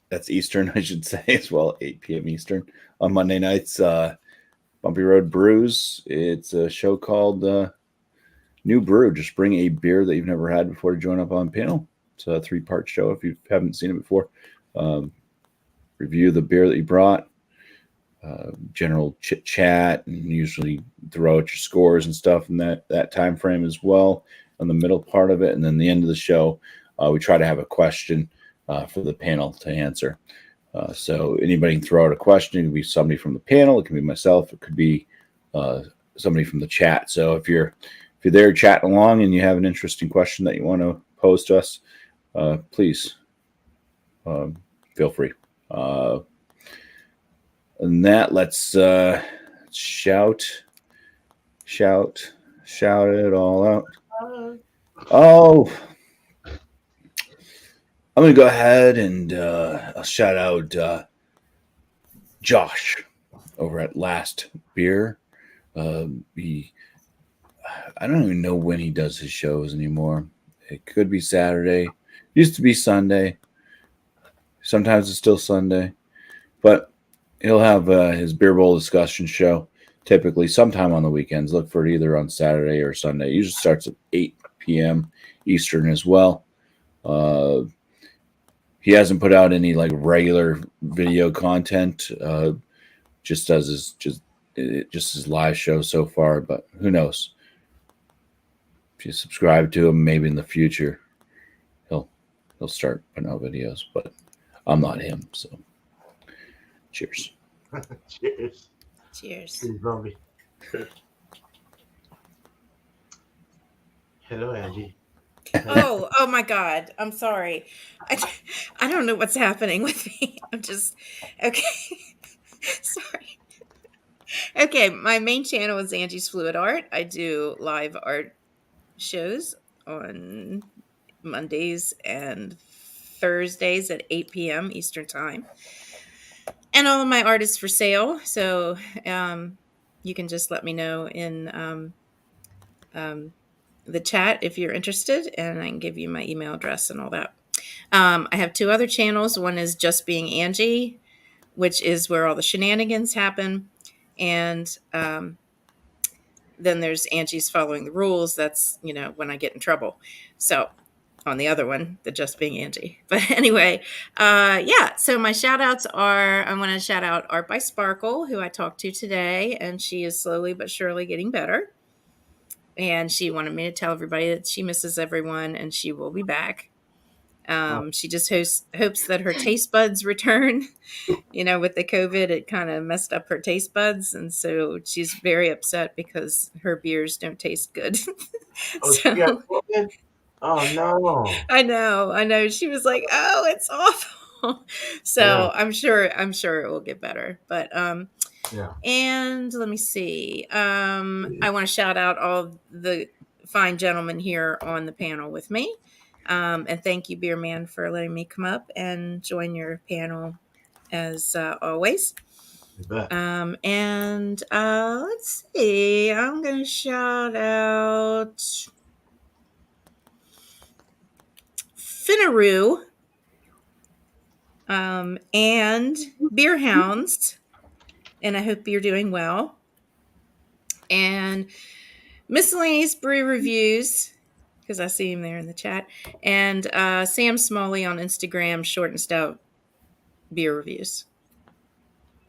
That's Eastern, I should say, as well. 8 p.m. Eastern on Monday nights. Bumpy Road Brews. It's a show called New Brew. Just bring a beer that you've never had before to join up on panel. It's a 3-part show if you haven't seen it before. Review the beer that you brought. General chit chat, and usually throw out your scores and stuff in that time frame as well on the middle part of it. And then the end of the show, we try to have a question for the panel to answer. So anybody can throw out a question. It can be somebody from the panel. It can be myself. It could be somebody from the chat. So if you're there chatting along and you have an interesting question that you want to pose to us, please feel free. And that, let's shout it all out. Oh, I'm going to go ahead and I'll shout out Josh over at Last Beer. I don't even know when he does his shows anymore. It could be Saturday. Used to be Sunday. Sometimes it's still Sunday. But He'll have his beer bowl discussion show typically sometime on the weekends. Look for it either on Saturday or Sunday. It usually starts at 8 p.m. Eastern as well. He hasn't put out any like regular video content. Just does his live show so far, but who knows? If you subscribe to him, maybe in the future he'll start putting out videos. But I'm not him, so cheers. Cheers. Cheers. Cheers, Bumpy. Hello, Angie. Oh my God. I'm sorry. I don't know what's happening with me. I'm just okay. Sorry. Okay, my main channel is Angie's Fluid Art. I do live art shows on Mondays and Thursdays at 8 p.m. Eastern Time. And all of my art is for sale. So you can just let me know in the chat if you're interested, and I can give you my email address and all that. I have two other channels. One is Just Being Angie, which is where all the shenanigans happen. And then there's Angie's Following the Rules. That's, when I get in trouble. So on the other one, the Just Being Angie. But anyway, so my shout outs are, I want to shout out Art by Sparkle, who I talked to today, and she is slowly but surely getting better. And she wanted me to tell everybody that she misses everyone and she will be back. She just hopes that her taste buds return. With the COVID, it kind of messed up her taste buds. And so she's very upset because her beers don't taste good. Oh, she got COVID? Oh, no. I know. She was like, "Oh, it's awful." So Yeah. I'm sure it will get better. But Yeah. and let me see. I want to shout out all the fine gentlemen here on the panel with me. And thank you, Beer Man, for letting me come up and join your panel as always. You bet. And let's see. I'm going to shout out Finaroo and Beer Hounds. And I hope you're doing well. And Miscellaneous Brewery Reviews, because I see him there in the chat. And Sam Smalley on Instagram, Short and Stout Beer Reviews.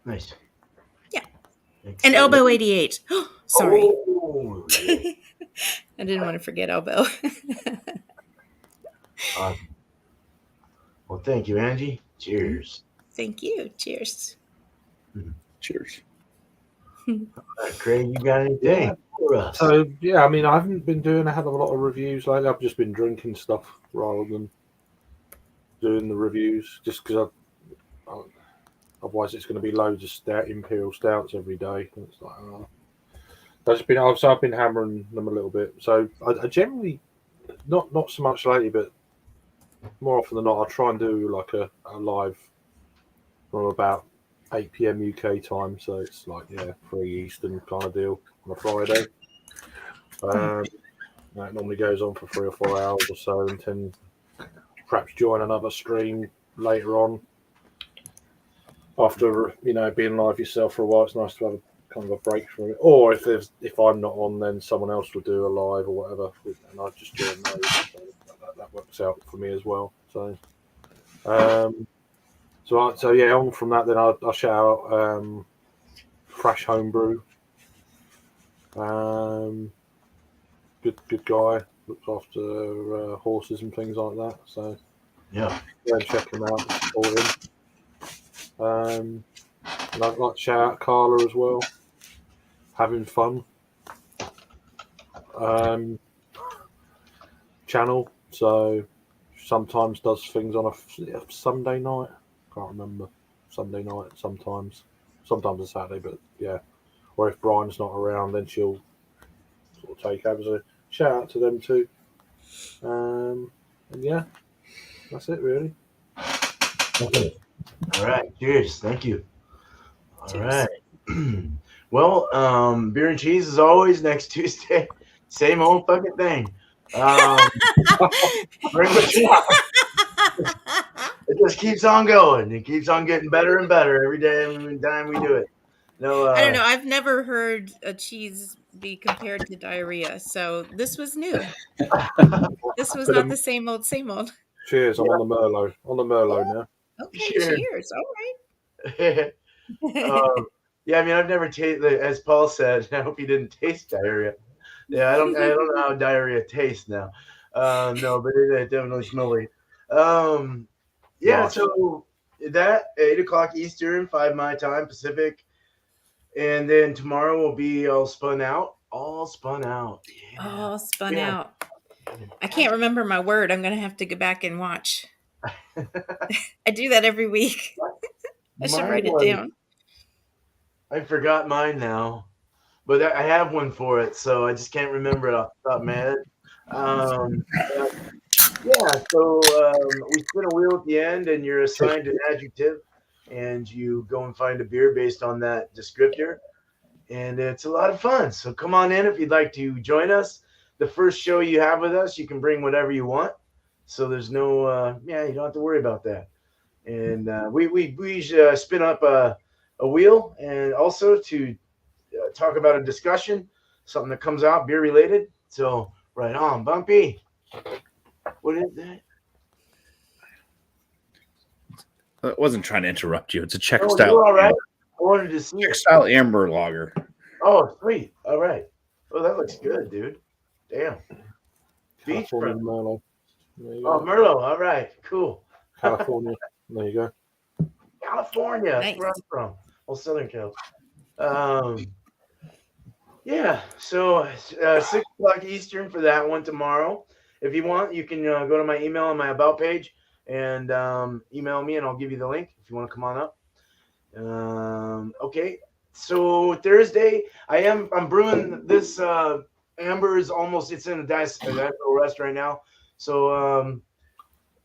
Nice. Yeah. Excellent. And Elbow 88. Sorry. Oh, yeah. I didn't want to forget Elbow. Awesome. Well, thank you, Angie. Cheers. Thank you. Cheers. Cheers. All right, Craig, you got anything for us? So yeah, I mean, I haven't been doing a hell of a lot of reviews lately. I've just been drinking stuff rather than doing the reviews, just because otherwise it's going to be loads of imperial stouts every day. And it's like, I've been hammering them a little bit. So I generally not so much lately, but more often than not, I try and do like a live from about 8 p.m. UK time, so it's like 3 Eastern kind of deal on a Friday. That normally goes on for 3 or 4 hours or so, and then perhaps join another stream later on. After being live yourself for a while, it's nice to have a kind of a break from it. Or if I'm not on, then someone else will do a live or whatever, and I just join those. So that works out for me as well. So. So on from that, then I'll shout out Fresh Homebrew. Good guy, looks after horses and things like that. So Yeah. go and check him out and support him. And I'd like to shout out Carla as well. Having fun. Channel. So sometimes does things on a Sunday night. Can't remember. Sunday night sometimes a Saturday, but yeah. Or if Brian's not around, then she'll sort of take over. So shout out to them too. And yeah, that's it really. Okay. All right. Cheers. Thank you. All Cheers. right. Well, beer and cheese as always next Tuesday. Same old fucking thing. Bring what you want. It just keeps on going. It keeps on getting better and better every day, every time we do it. No, I don't know. I've never heard a cheese be compared to diarrhea, so this was new. This was not the same old, same old. Cheers. I'm on the Merlot. On the Merlot now. Okay, Cheers. cheers. All yeah, right. I mean, I've never tasted, as Paul said. I hope he didn't taste diarrhea. Yeah, I don't know how diarrhea tastes now. No, but it definitely smells like. Yeah, Nice. so that 8 o'clock Eastern, 5 my time Pacific, and then tomorrow will be all spun out. All spun out. Yeah. All spun Yeah. out. I can't remember my word. I'm going to have to go back and watch. I do that every week. I should Mine write it was- down. I forgot mine now, but I have one for it, so I just can't remember it off the top of my head. Yeah, so we spin a wheel at the end, and you're assigned an adjective, and you go and find a beer based on that descriptor, and it's a lot of fun. So come on in if you'd like to join us. The first show you have with us, you can bring whatever you want, so there's no, you don't have to worry about that. And we spin up a wheel, and also to talk about a discussion, something that comes out beer related. So right on, Bumpy. What is that? I wasn't trying to interrupt you. It's a Czech Oh, style. you're all right. I wanted to see Czech it. style amber lager. Oh, sweet. All right. Oh, that looks good, dude. Damn. Beach California front. Merlot. There you Oh, go. Merlot. All right. Cool. California. There you go. California. That's Nice. where I'm from. Well, Southern Cal. Yeah. So 6 o'clock Eastern for that one tomorrow. If you want, you can go to my email on my about page and email me, and I'll give you the link if you want to come on up. Okay. So Thursday, I'm brewing this. Amber is almost. It's in a dice rest right now. So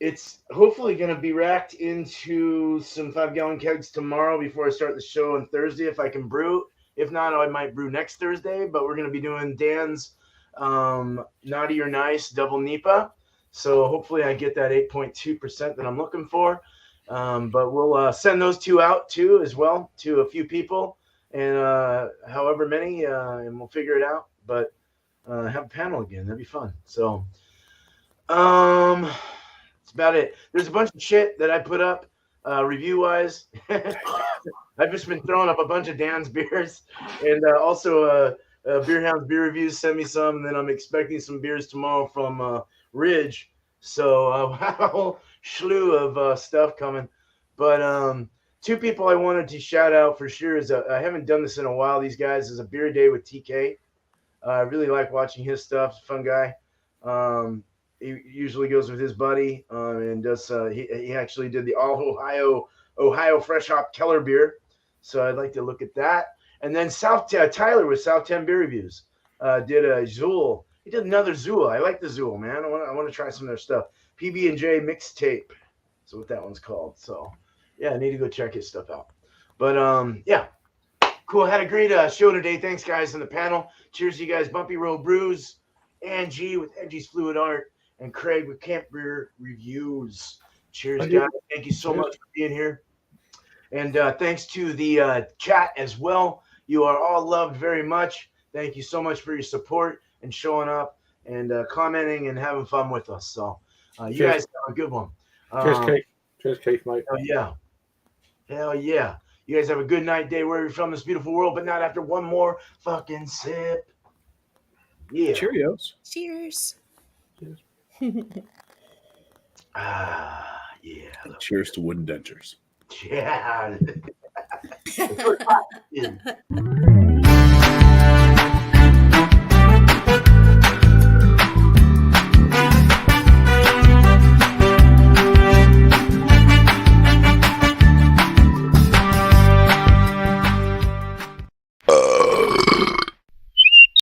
it's hopefully going to be racked into some 5-gallon kegs tomorrow before I start the show on Thursday if I can brew. If not, I might brew next Thursday. But we're going to be doing Dan's Naughty or Nice double NEPA. So hopefully I get that 8.2% that I'm looking for. But we'll send those two out too as well to a few people, and however many, and we'll figure it out. But have a panel again. That'd be fun. So that's about it. There's a bunch of shit that I put up review wise. I've just been throwing up a bunch of Dan's beers, and also Beer Hounds beer reviews. Send me some, and then I'm expecting some beers tomorrow from Ridge. So a whole slew of stuff coming. But two people I wanted to shout out for sure is I haven't done this in a while. These guys is a beer day with TK. I really like watching his stuff. Fun guy. He usually goes with his buddy and does. He actually did the all Ohio fresh hop Keller beer. So I'd like to look at that. And then Tyler with South 10 Beer Reviews did a Zool. He did another Zool. I like the Zool, man. I want to try some of their stuff. PB&J mixtape. That's what that one's called. So yeah, I need to go check his stuff out. But yeah, cool. Had a great show today. Thanks, guys, on the panel. Cheers, you guys. Bumpy Road Brews, Angie with Angie's Fluid Art, and Craig with Camp Beer Reviews. Cheers, guys. Thank you so much for being here. And thanks to the chat as well. You are all loved very much. Thank you so much for your support and showing up and commenting and having fun with us. So you guys have a good one. Cheers, Keith. Cheers, Keith, mate. Hell yeah. Hell yeah. You guys have a good night, day, wherever you're from this beautiful world, but not after one more fucking sip. Yeah. Cheerios. Cheers. Yeah. Cheers to wooden dentures. Yeah.